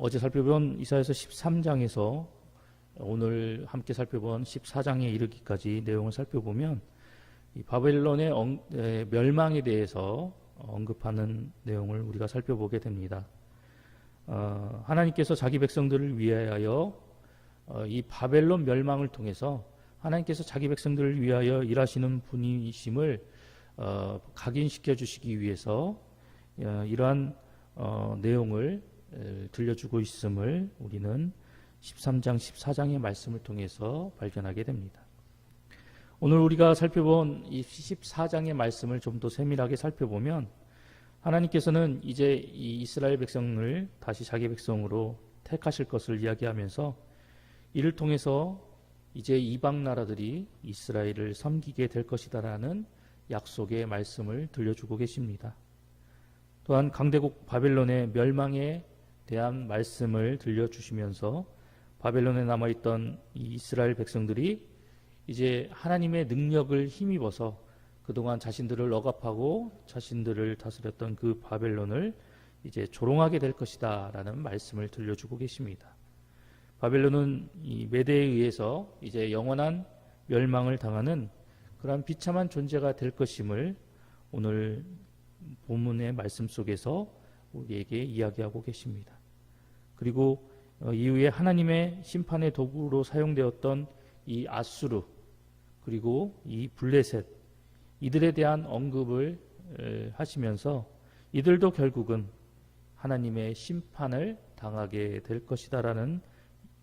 어제 살펴본 이사야서 13장에서 오늘 함께 살펴본 14장에 이르기까지 내용을 살펴보면 이 바벨론의 멸망에 대해서 언급하는 내용을 우리가 살펴보게 됩니다. 하나님께서 자기 백성들을 위하여 이 바벨론 멸망을 통해서 하나님께서 자기 백성들을 위하여 일하시는 분이심을 각인시켜 주시기 위해서 이러한 내용을 들려주고 있음을 우리는 13장, 14장의 말씀을 통해서 발견하게 됩니다. 오늘 우리가 살펴본 이 14장의 말씀을 좀 더 세밀하게 살펴보면 하나님께서는 이제 이 이스라엘 백성을 다시 자기 백성으로 택하실 것을 이야기하면서 이를 통해서 이제 이방 나라들이 이스라엘을 섬기게 될 것이다라는 약속의 말씀을 들려주고 계십니다. 또한 강대국 바벨론의 멸망에 대한 말씀을 들려주시면서 바벨론에 남아있던 이 이스라엘 백성들이 이제 하나님의 능력을 힘입어서 그동안 자신들을 억압하고 자신들을 다스렸던 그 바벨론을 이제 조롱하게 될 것이다 라는 말씀을 들려주고 계십니다. 바벨론은 이 메대에 의해서 이제 영원한 멸망을 당하는 그러한 비참한 존재가 될 것임을 오늘 본문의 말씀 속에서 우리에게 이야기하고 계십니다. 그리고 이후에 하나님의 심판의 도구로 사용되었던 이 아수르 그리고 이 블레셋 이들에 대한 언급을 하시면서 이들도 결국은 하나님의 심판을 당하게 될 것이다라는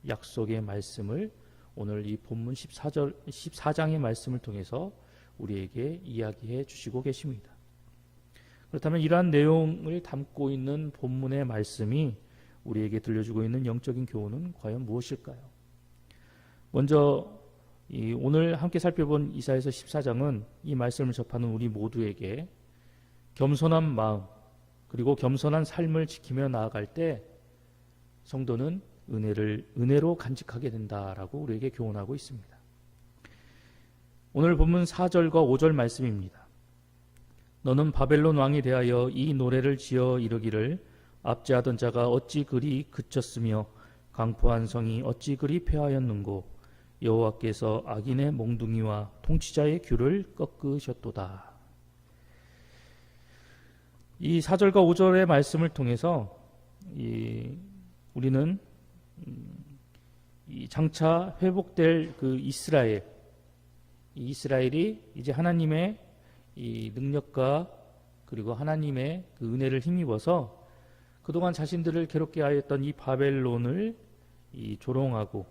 약속의 말씀을 오늘 이 본문 14장의 말씀을 통해서 우리에게 이야기해 주시고 계십니다. 그렇다면 이러한 내용을 담고 있는 본문의 말씀이 우리에게 들려주고 있는 영적인 교훈은 과연 무엇일까요? 먼저 오늘 함께 살펴본 이사야서 14장은 이 말씀을 접하는 우리 모두에게 겸손한 마음 그리고 겸손한 삶을 지키며 나아갈 때 성도는 은혜로 간직하게 된다라고 우리에게 교훈하고 있습니다. 오늘 본문 4절과 5절 말씀입니다. 너는 바벨론 왕에 대하여 이 노래를 지어 이르기를 압제하던 자가 어찌 그리 그쳤으며 강포한 성이 어찌 그리 패하였는고 여호와께서 악인의 몽둥이와 통치자의 귤을 꺾으셨도다. 이 4절과 5절의 말씀을 통해서 우리는 이 장차 회복될 그 이스라엘이 이제 하나님의 이 능력과 그리고 하나님의 그 은혜를 힘입어서 그동안 자신들을 괴롭게 하였던 이 바벨론을 조롱하고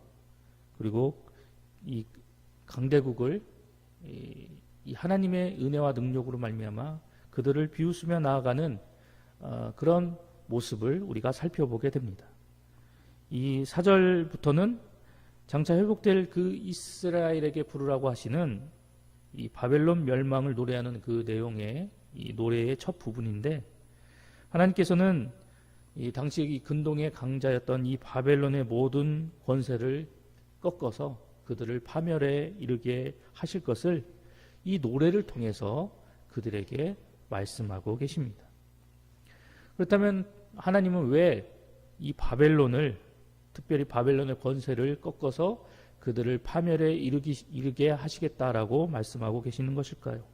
그리고 이 강대국을 이 하나님의 은혜와 능력으로 말미암아 그들을 비웃으며 나아가는 그런 모습을 우리가 살펴보게 됩니다. 이 4절부터는 장차 회복될 그 이스라엘에게 부르라고 하시는 이 바벨론 멸망을 노래하는 그 내용의 이 노래의 첫 부분인데 하나님께서는 이 당시 이 근동의 강자였던 이 바벨론의 모든 권세를 꺾어서 그들을 파멸에 이르게 하실 것을 이 노래를 통해서 그들에게 말씀하고 계십니다. 그렇다면 하나님은 왜 이 바벨론을 특별히 바벨론의 권세를 꺾어서 그들을 파멸에 이르게 하시겠다라고 말씀하고 계시는 것일까요?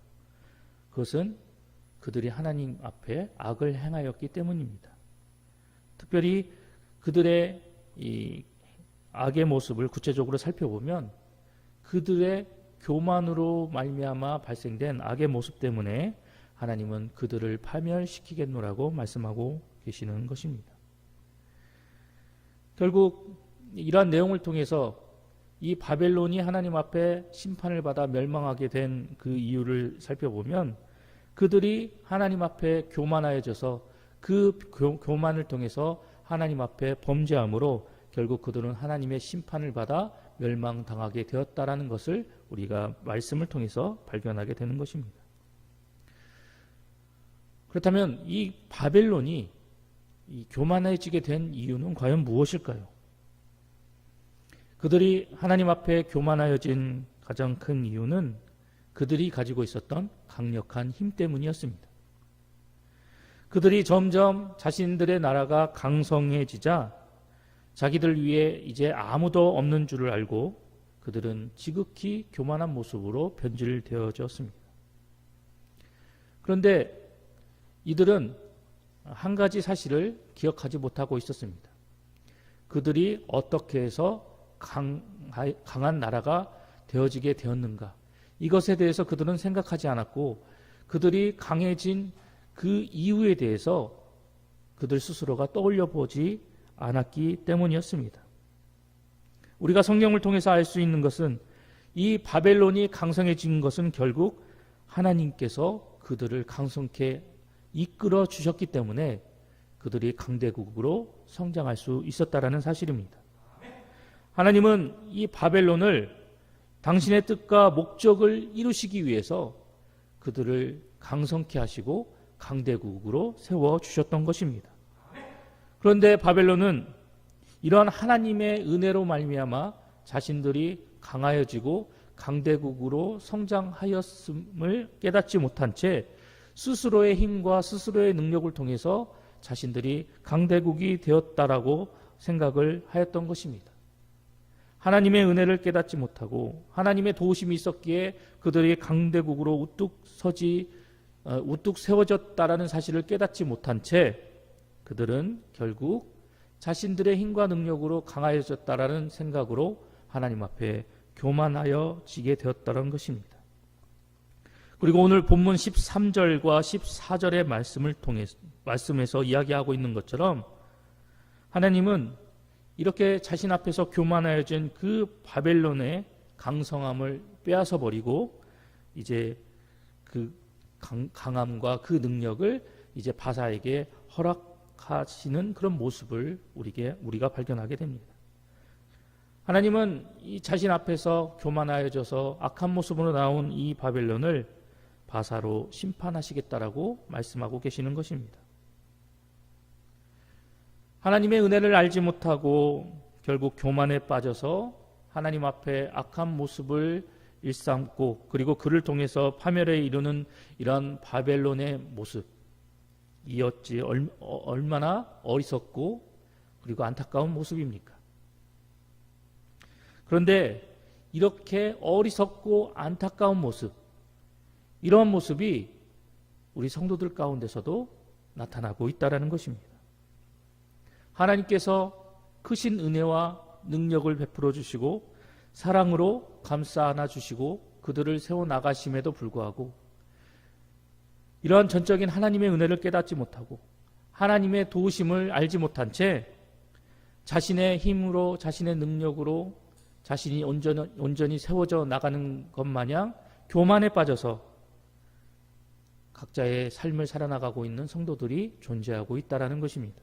그것은 그들이 하나님 앞에 악을 행하였기 때문입니다. 특별히 그들의 이 악의 모습을 구체적으로 살펴보면 그들의 교만으로 말미암아 발생된 악의 모습 때문에 하나님은 그들을 파멸시키겠노라고 말씀하고 계시는 것입니다. 결국 이러한 내용을 통해서 이 바벨론이 하나님 앞에 심판을 받아 멸망하게 된 그 이유를 살펴보면 그들이 하나님 앞에 교만하여져서 그 교만을 통해서 하나님 앞에 범죄함으로 결국 그들은 하나님의 심판을 받아 멸망당하게 되었다라는 것을 우리가 말씀을 통해서 발견하게 되는 것입니다. 그렇다면 이 바벨론이 이 교만해지게 된 이유는 과연 무엇일까요? 그들이 하나님 앞에 교만하여진 가장 큰 이유는 그들이 가지고 있었던 강력한 힘 때문이었습니다. 그들이 점점 자신들의 나라가 강성해지자 자기들 위에 이제 아무도 없는 줄을 알고 그들은 지극히 교만한 모습으로 변질되어졌습니다. 그런데 이들은 한 가지 사실을 기억하지 못하고 있었습니다. 그들이 어떻게 해서 강한 나라가 되어지게 되었는가, 이것에 대해서 그들은 생각하지 않았고, 그들이 강해진 그 이유에 대해서 그들 스스로가 떠올려 보지 않았기 때문이었습니다. 우리가 성경을 통해서 알 수 있는 것은 이 바벨론이 강성해진 것은 결국 하나님께서 그들을 강성케 이끌어 주셨기 때문에 그들이 강대국으로 성장할 수 있었다라는 사실입니다. 하나님은 이 바벨론을 당신의 뜻과 목적을 이루시기 위해서 그들을 강성케 하시고 강대국으로 세워주셨던 것입니다. 그런데 바벨론은 이러한 하나님의 은혜로 말미암아 자신들이 강하여지고 강대국으로 성장하였음을 깨닫지 못한 채 스스로의 힘과 스스로의 능력을 통해서 자신들이 강대국이 되었다라고 생각을 하였던 것입니다. 하나님의 은혜를 깨닫지 못하고 하나님의 도우심이 있었기에 그들이 강대국으로 우뚝 세워졌다라는 사실을 깨닫지 못한 채 그들은 결국 자신들의 힘과 능력으로 강하여졌다라는 생각으로 하나님 앞에 교만하여 지게 되었다는 것입니다. 그리고 오늘 본문 13절과 14절의 말씀에서 이야기하고 있는 것처럼 하나님은 이렇게 자신 앞에서 교만하여진 그 바벨론의 강성함을 빼앗아 버리고 이제 그 강함과 그 능력을 이제 바사에게 허락하시는 그런 모습을 우리가 발견하게 됩니다. 하나님은 이 자신 앞에서 교만하여져서 악한 모습으로 나온 이 바벨론을 바사로 심판하시겠다라고 말씀하고 계시는 것입니다. 하나님의 은혜를 알지 못하고 결국 교만에 빠져서 하나님 앞에 악한 모습을 일삼고 그리고 그를 통해서 파멸에 이르는 이런 바벨론의 모습이었지 얼마나 어리석고 그리고 안타까운 모습입니까? 그런데 이렇게 어리석고 안타까운 모습, 이러한 모습이 우리 성도들 가운데서도 나타나고 있다는 것입니다. 하나님께서 크신 은혜와 능력을 베풀어 주시고 사랑으로 감싸 안아 주시고 그들을 세워나가심에도 불구하고 이러한 전적인 하나님의 은혜를 깨닫지 못하고 하나님의 도우심을 알지 못한 채 자신의 힘으로 자신의 능력으로 자신이 온전히 세워져 나가는 것 마냥 교만에 빠져서 각자의 삶을 살아나가고 있는 성도들이 존재하고 있다는 것입니다.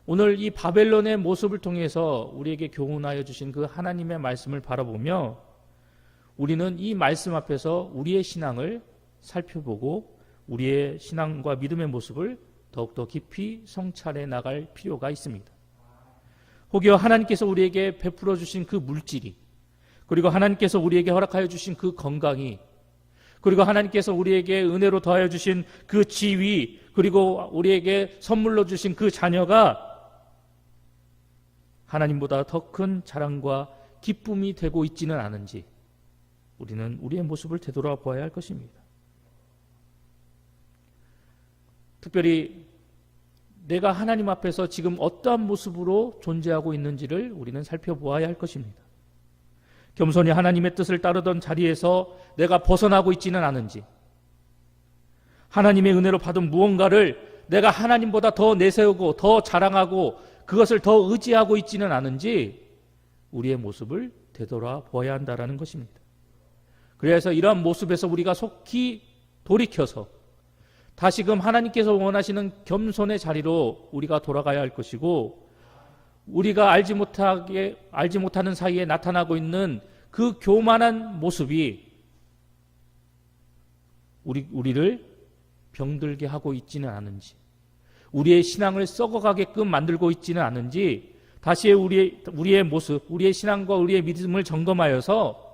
오늘 이 바벨론의 모습을 통해서 우리에게 교훈하여 주신 그 하나님의 말씀을 바라보며 우리는 이 말씀 앞에서 우리의 신앙을 살펴보고 우리의 신앙과 믿음의 모습을 더욱더 깊이 성찰해 나갈 필요가 있습니다. 혹여 하나님께서 우리에게 베풀어 주신 그 물질이, 그리고 하나님께서 우리에게 허락하여 주신 그 건강이, 그리고 하나님께서 우리에게 은혜로 더하여 주신 그 지위, 그리고 우리에게 선물로 주신 그 자녀가 하나님보다 더 큰 자랑과 기쁨이 되고 있지는 않은지 우리는 우리의 모습을 되돌아봐야 할 것입니다. 특별히 내가 하나님 앞에서 지금 어떠한 모습으로 존재하고 있는지를 우리는 살펴보아야 할 것입니다. 겸손히 하나님의 뜻을 따르던 자리에서 내가 벗어나고 있지는 않은지, 하나님의 은혜로 받은 무언가를 내가 하나님보다 더 내세우고 더 자랑하고 그것을 더 의지하고 있지는 않은지 우리의 모습을 되돌아봐야 한다는 것입니다. 그래서 이러한 모습에서 우리가 속히 돌이켜서 다시금 하나님께서 원하시는 겸손의 자리로 우리가 돌아가야 할 것이고, 우리가 알지 못하는 사이에 나타나고 있는 그 교만한 모습이 우리를 병들게 하고 있지는 않은지, 우리의 신앙을 썩어가게끔 만들고 있지는 않은지 다시 우리의 모습, 우리의 신앙과 우리의 믿음을 점검하여서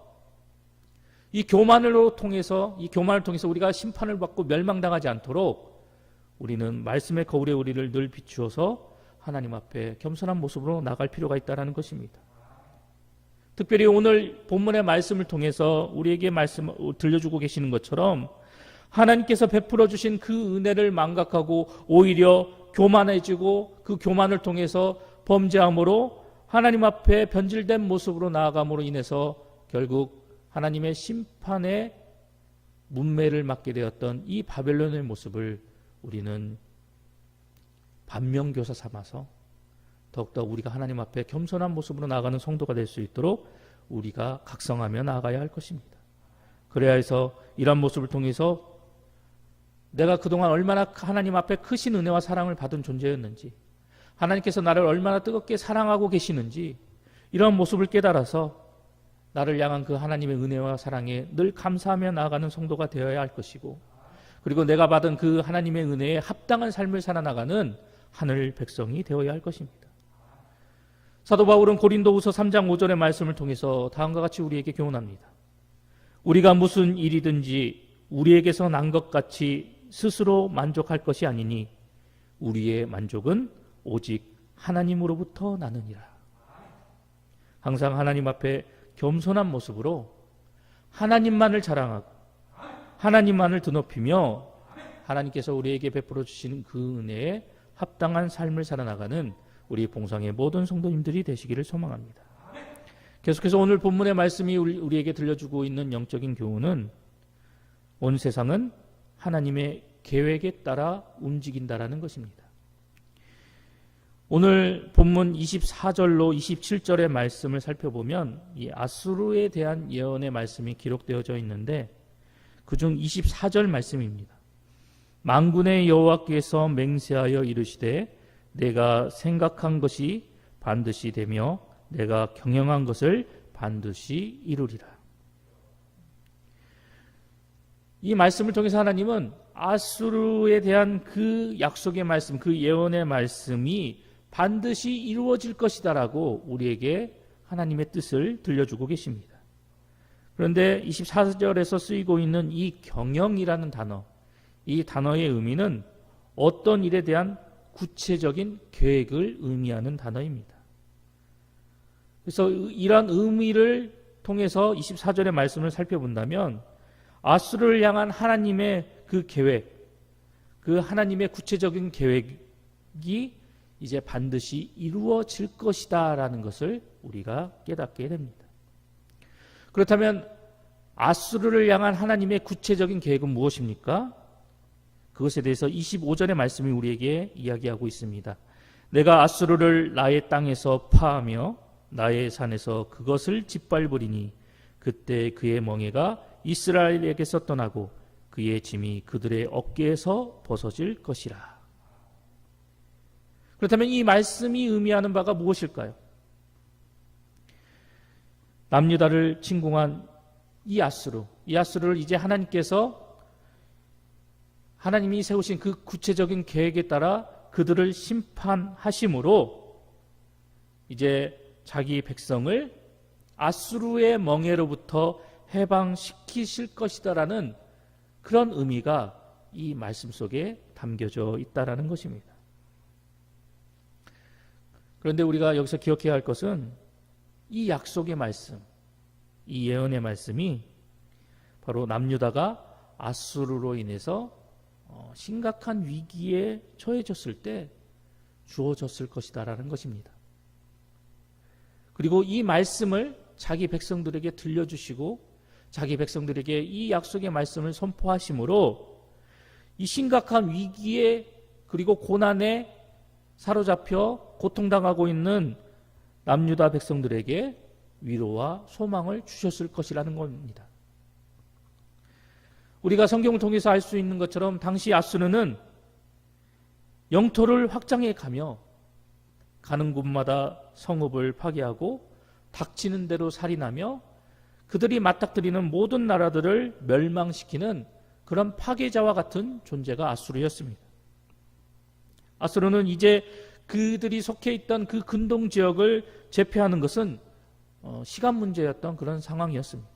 이 교만을 통해서 우리가 심판을 받고 멸망당하지 않도록 우리는 말씀의 거울에 우리를 늘 비추어서 하나님 앞에 겸손한 모습으로 나갈 필요가 있다는 것입니다. 특별히 오늘 본문의 말씀을 통해서 우리에게 말씀 들려주고 계시는 것처럼 하나님께서 베풀어 주신 그 은혜를 망각하고 오히려 교만해지고 그 교만을 통해서 범죄함으로 하나님 앞에 변질된 모습으로 나아감으로 인해서 결국 하나님의 심판의 문매를 맞게 되었던 이 바벨론의 모습을 우리는 반면교사 삼아서 더욱더 우리가 하나님 앞에 겸손한 모습으로 나아가는 성도가 될 수 있도록 우리가 각성하며 나아가야 할 것입니다. 그래야 해서 이런 모습을 통해서 내가 그동안 얼마나 하나님 앞에 크신 은혜와 사랑을 받은 존재였는지, 하나님께서 나를 얼마나 뜨겁게 사랑하고 계시는지 이런 모습을 깨달아서 나를 향한 그 하나님의 은혜와 사랑에 늘 감사하며 나아가는 성도가 되어야 할 것이고, 그리고 내가 받은 그 하나님의 은혜에 합당한 삶을 살아나가는 하늘 백성이 되어야 할 것입니다. 사도 바울은 고린도후서 3장 5절의 말씀을 통해서 다음과 같이 우리에게 교훈합니다. 우리가 무슨 일이든지 우리에게서 난 것 같이 스스로 만족할 것이 아니니 우리의 만족은 오직 하나님으로부터 나느니라. 항상 하나님 앞에 겸손한 모습으로 하나님만을 자랑하고 하나님만을 드높이며 하나님께서 우리에게 베풀어 주시는 그 은혜에 합당한 삶을 살아나가는 우리 봉상의 모든 성도님들이 되시기를 소망합니다. 계속해서 오늘 본문의 말씀이 우리에게 들려주고 있는 영적인 교훈은 온 세상은 하나님의 계획에 따라 움직인다라는 것입니다. 오늘 본문 24절로 27절의 말씀을 살펴보면 이 아수르에 대한 예언의 말씀이 기록되어져 있는데 그중 24절 말씀입니다. 만군의 여호와께서 맹세하여 이르시되 내가 생각한 것이 반드시 되며 내가 경영한 것을 반드시 이루리라. 이 말씀을 통해서 하나님은 아수르에 대한 그 약속의 말씀, 그 예언의 말씀이 반드시 이루어질 것이다라고 우리에게 하나님의 뜻을 들려주고 계십니다. 그런데 24절에서 쓰이고 있는 이 경영이라는 단어, 이 단어의 의미는 어떤 일에 대한 구체적인 계획을 의미하는 단어입니다. 그래서 이런 의미를 통해서 24절의 말씀을 살펴본다면 아수르를 향한 하나님의 그 계획, 그 하나님의 구체적인 계획이 이제 반드시 이루어질 것이다라는 것을 우리가 깨닫게 됩니다. 그렇다면 아수르를 향한 하나님의 구체적인 계획은 무엇입니까? 그것에 대해서 25절의 말씀이 우리에게 이야기하고 있습니다. 내가 아수르를 나의 땅에서 파하며 나의 산에서 그것을 짓밟으리니 그때 그의 멍에가 이스라엘에게서 떠나고 그의 짐이 그들의 어깨에서 벗어질 것이라. 그렇다면 이 말씀이 의미하는 바가 무엇일까요? 남유다를 침공한 이 아수르를 이제 하나님이 세우신 그 구체적인 계획에 따라 그들을 심판하심으로 이제 자기 백성을 아수르의 멍에로부터 해방시키실 것이다라는 그런 의미가 이 말씀 속에 담겨져 있다라는 것입니다. 그런데 우리가 여기서 기억해야 할 것은 이 약속의 말씀, 이 예언의 말씀이 바로 남유다가 아수르로 인해서 심각한 위기에 처해졌을 때 주어졌을 것이다라는 것입니다. 그리고 이 말씀을 자기 백성들에게 들려주시고 자기 백성들에게 이 약속의 말씀을 선포하심으로 이 심각한 위기에 그리고 고난에 사로잡혀 고통당하고 있는 남유다 백성들에게 위로와 소망을 주셨을 것이라는 겁니다. 우리가 성경을 통해서 알 수 있는 것처럼 당시 아수르는 영토를 확장해 가며 가는 곳마다 성읍을 파괴하고 닥치는 대로 살인하며 그들이 맞닥뜨리는 모든 나라들을 멸망시키는 그런 파괴자와 같은 존재가 아수르였습니다. 아수르는 이제 그들이 속해 있던 그 근동 지역을 제패하는 것은 시간 문제였던 그런 상황이었습니다.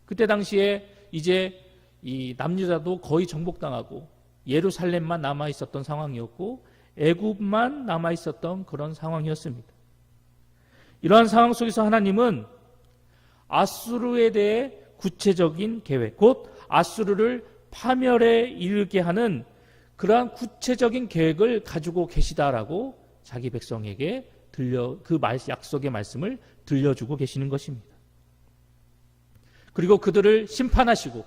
그때 당시에 이제 이 남유다도 거의 정복당하고 예루살렘만 남아 있었던 상황이었고 애굽만 남아 있었던 그런 상황이었습니다. 이러한 상황 속에서 하나님은 아수르에 대해 구체적인 계획, 곧 아수르를 파멸에 이르게 하는 그러한 구체적인 계획을 가지고 계시다라고 자기 백성에게 약속의 말씀을 들려주고 계시는 것입니다. 그리고 그들을 심판하시고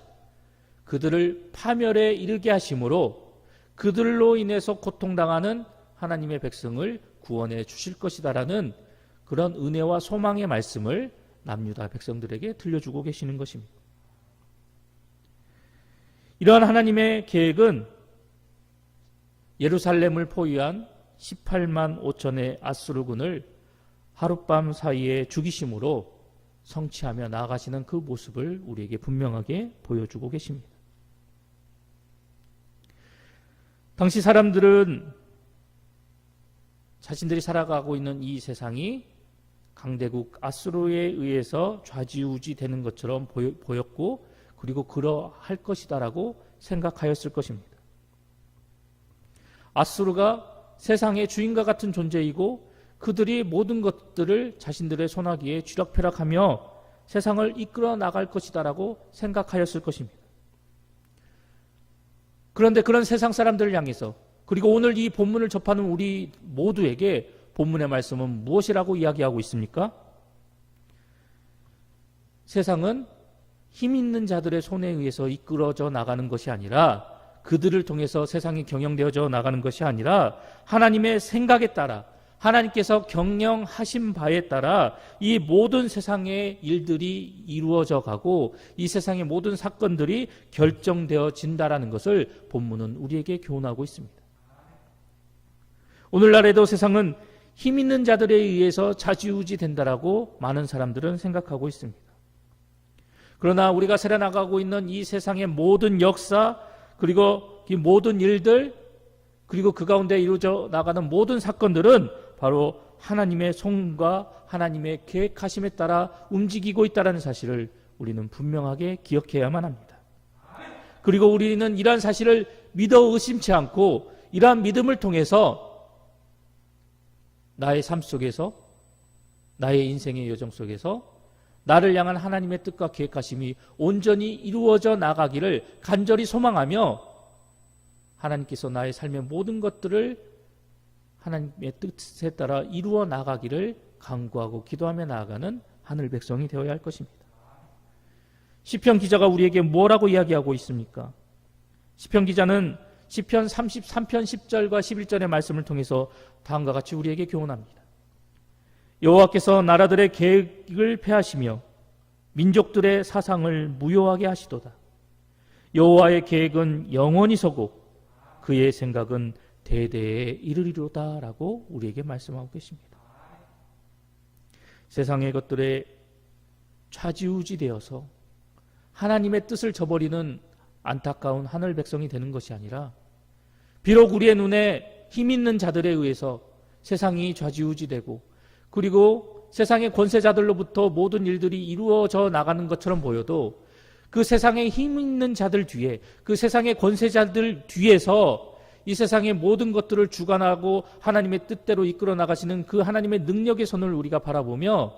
그들을 파멸에 이르게 하심으로 그들로 인해서 고통당하는 하나님의 백성을 구원해 주실 것이다라는 그런 은혜와 소망의 말씀을 남유다 백성들에게 들려주고 계시는 것입니다. 이러한 하나님의 계획은 예루살렘을 포위한 18만 5천의 아수르군을 하룻밤 사이에 죽이심으로 성취하며 나아가시는 그 모습을 우리에게 분명하게 보여주고 계십니다. 당시 사람들은 자신들이 살아가고 있는 이 세상이 강대국 아수르에 의해서 좌지우지 되는 것처럼 보였고, 그리고 그러할 것이다라고 생각하였을 것입니다. 아수르가 세상의 주인과 같은 존재이고 그들이 모든 것들을 자신들의 손아귀에 쥐락펴락하며 세상을 이끌어 나갈 것이다라고 생각하였을 것입니다. 그런데 그런 세상 사람들을 향해서, 그리고 오늘 이 본문을 접하는 우리 모두에게 본문의 말씀은 무엇이라고 이야기하고 있습니까? 세상은 힘 있는 자들의 손에 의해서 이끌어져 나가는 것이 아니라, 그들을 통해서 세상이 경영되어져 나가는 것이 아니라 하나님의 생각에 따라, 하나님께서 경영하신 바에 따라 이 모든 세상의 일들이 이루어져 가고 이 세상의 모든 사건들이 결정되어진다라는 것을 본문은 우리에게 교훈하고 있습니다. 오늘날에도 세상은 힘 있는 자들에 의해서 좌지우지 된다라고 많은 사람들은 생각하고 있습니다. 그러나 우리가 살아나가고 있는 이 세상의 모든 역사, 그리고 이 모든 일들, 그리고 그 가운데 이루어져 나가는 모든 사건들은 바로 하나님의 손과 하나님의 계획하심에 따라 움직이고 있다는 사실을 우리는 분명하게 기억해야만 합니다. 그리고 우리는 이러한 사실을 믿어 의심치 않고 이러한 믿음을 통해서 나의 삶 속에서, 나의 인생의 여정 속에서 나를 향한 하나님의 뜻과 계획하심이 온전히 이루어져 나가기를 간절히 소망하며 하나님께서 나의 삶의 모든 것들을 하나님의 뜻에 따라 이루어 나가기를 간구하고 기도하며 나아가는 하늘 백성이 되어야 할 것입니다. 시편 기자가 우리에게 뭐라고 이야기하고 있습니까? 시편 기자는 시편 33편 10절과 11절의 말씀을 통해서 다음과 같이 우리에게 교훈합니다. 여호와께서 나라들의 계획을 폐하시며 민족들의 사상을 무효하게 하시도다. 여호와의 계획은 영원히 서고 그의 생각은 대대에 이르리로다 라고 우리에게 말씀하고 계십니다. 세상의 것들에 좌지우지되어서 하나님의 뜻을 저버리는 안타까운 하늘 백성이 되는 것이 아니라, 비록 우리의 눈에 힘 있는 자들에 의해서 세상이 좌지우지되고 그리고 세상의 권세자들로부터 모든 일들이 이루어져 나가는 것처럼 보여도 그 세상의 힘 있는 자들 뒤에, 그 세상의 권세자들 뒤에서 이 세상의 모든 것들을 주관하고 하나님의 뜻대로 이끌어 나가시는 그 하나님의 능력의 손을 우리가 바라보며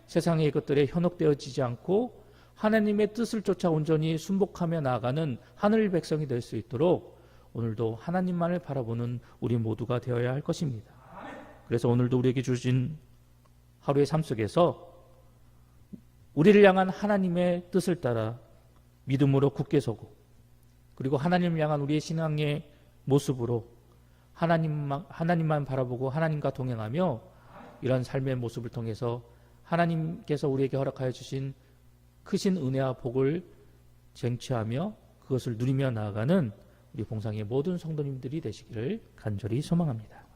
세상의 것들에 현혹되어지지 않고 하나님의 뜻을 쫓아 온전히 순복하며 나아가는 하늘 백성이 될 수 있도록 오늘도 하나님만을 바라보는 우리 모두가 되어야 할 것입니다. 그래서 오늘도 우리에게 주신 하루의 삶 속에서 우리를 향한 하나님의 뜻을 따라 믿음으로 굳게 서고, 그리고 하나님을 향한 우리의 신앙의 모습으로 하나님만 바라보고 하나님과 동행하며 이런 삶의 모습을 통해서 하나님께서 우리에게 허락하여 주신 크신 은혜와 복을 쟁취하며 그것을 누리며 나아가는 우리 봉상의 모든 성도님들이 되시기를 간절히 소망합니다.